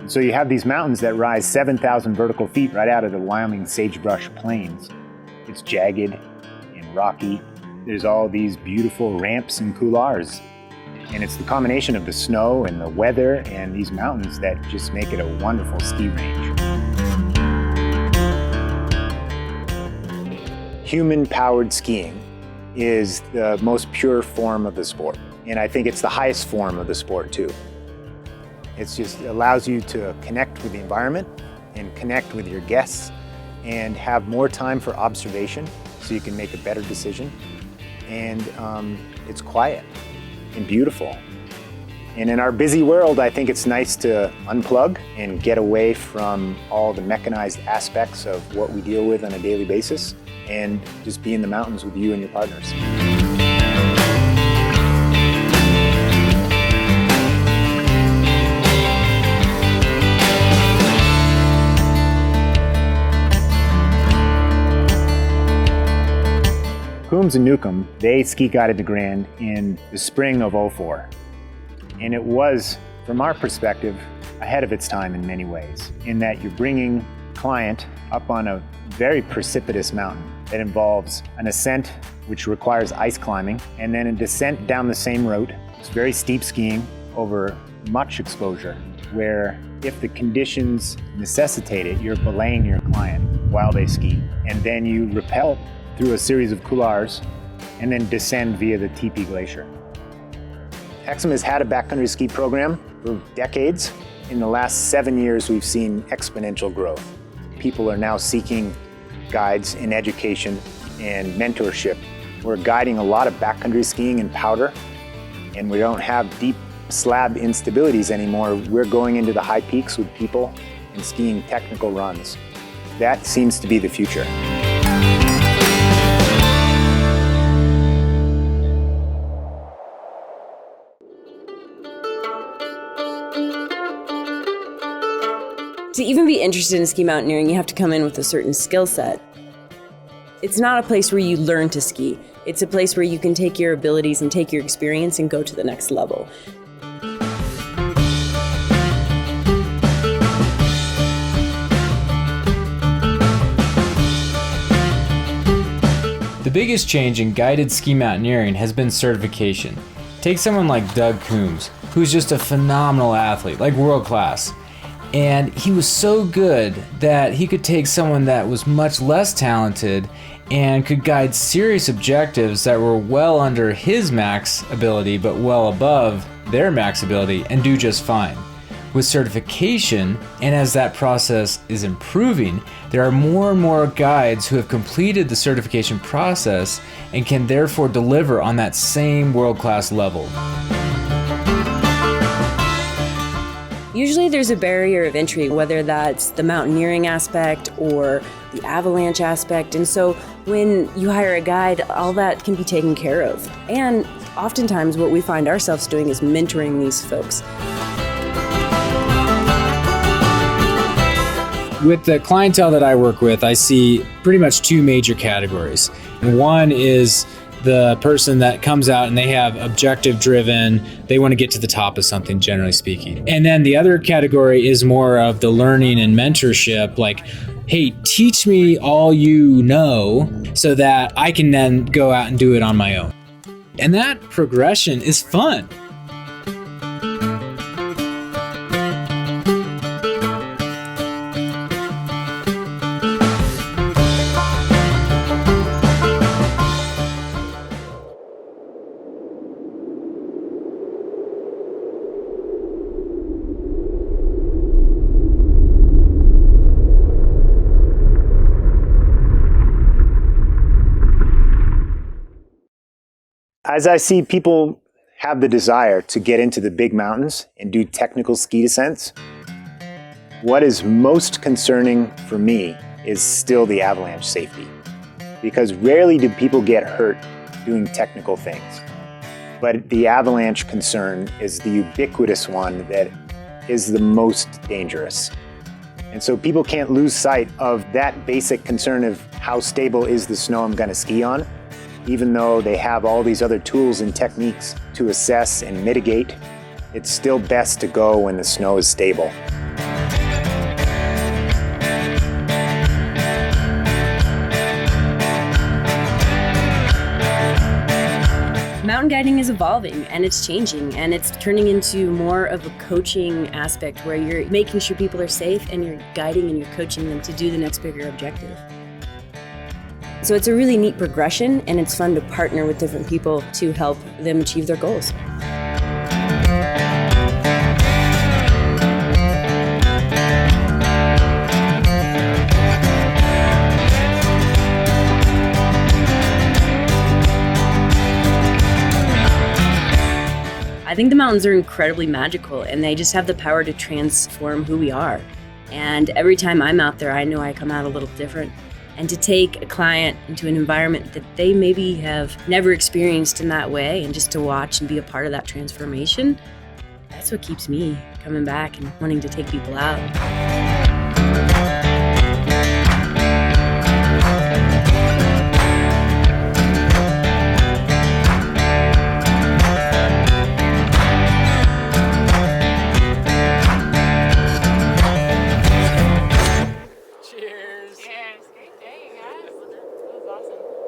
So you have these mountains that rise 7,000 vertical feet right out of the Wyoming sagebrush plains. It's jagged and rocky. There's all these beautiful ramps and couloirs. And it's the combination of the snow and the weather and these mountains that just make it a wonderful ski range. Human-powered skiing is the most pure form of the sport. And I think it's the highest form of the sport too. It just allows you to connect with the environment and connect with your guests and have more time for observation so you can make a better decision. And it's quiet and beautiful. And in our busy world, I think it's nice to unplug and get away from all the mechanized aspects of what we deal with on a daily basis and just be in the mountains with you and your partners. Coombs and Newcomb, they ski guided the Grand in the spring of '04. And it was, from our perspective, ahead of its time in many ways, in that you're bringing client up on a very precipitous mountain that involves an ascent, which requires ice climbing, and then a descent down the same route. It's very steep skiing over much exposure, where if the conditions necessitate it, you're belaying your client while they ski. And then you rappel through a series of couloirs and then descend via the Teepee Glacier. Hexham has had a backcountry ski program for decades. In the last 7 years, we've seen exponential growth. People are now seeking guides in education and mentorship. We're guiding a lot of backcountry skiing in powder, and we don't have deep slab instabilities anymore. We're going into the high peaks with people and skiing technical runs. That seems to be the future. To even be interested in ski mountaineering, you have to come in with a certain skill set. It's not a place where you learn to ski. It's a place where you can take your abilities and take your experience and go to the next level. The biggest change in guided ski mountaineering has been certification. Take someone like Doug Coombs, who's just a phenomenal athlete, like world class. And he was so good that he could take someone that was much less talented and could guide serious objectives that were well under his max ability but well above their max ability and do just fine. With certification, and as that process is improving, there are more and more guides who have completed the certification process and can therefore deliver on that same world-class level. Usually there's a barrier of entry, whether that's the mountaineering aspect or the avalanche aspect. And so when you hire a guide, all that can be taken care of. And oftentimes what we find ourselves doing is mentoring these folks. With the clientele that I work with, I see pretty much two major categories. One is the person that comes out and they have objective driven, they want to get to the top of something, generally speaking. And then the other category is more of the learning and mentorship, like, hey, teach me all you know so that I can then go out and do it on my own. And that progression is fun. As I see people have the desire to get into the big mountains and do technical ski descents, what is most concerning for me is still the avalanche safety. Because rarely do people get hurt doing technical things. But the avalanche concern is the ubiquitous one that is the most dangerous. And so people can't lose sight of that basic concern of how stable is the snow I'm going to ski on. Even though they have all these other tools and techniques to assess and mitigate, it's still best to go when the snow is stable. mountain guiding is evolving and it's changing and it's turning into more of a coaching aspect where you're making sure people are safe and you're guiding and you're coaching them to do the next bigger objective. So it's a really neat progression, and it's fun to partner with different people to help them achieve their goals. I think the mountains are incredibly magical, and they just have the power to transform who we are. And every time I'm out there, I know I come out a little different. And to take a client into an environment that they maybe have never experienced in that way, and just to watch and be a part of that transformation, that's what keeps me coming back and wanting to take people out. Cheers. Cheers. Great day, guys. That was awesome.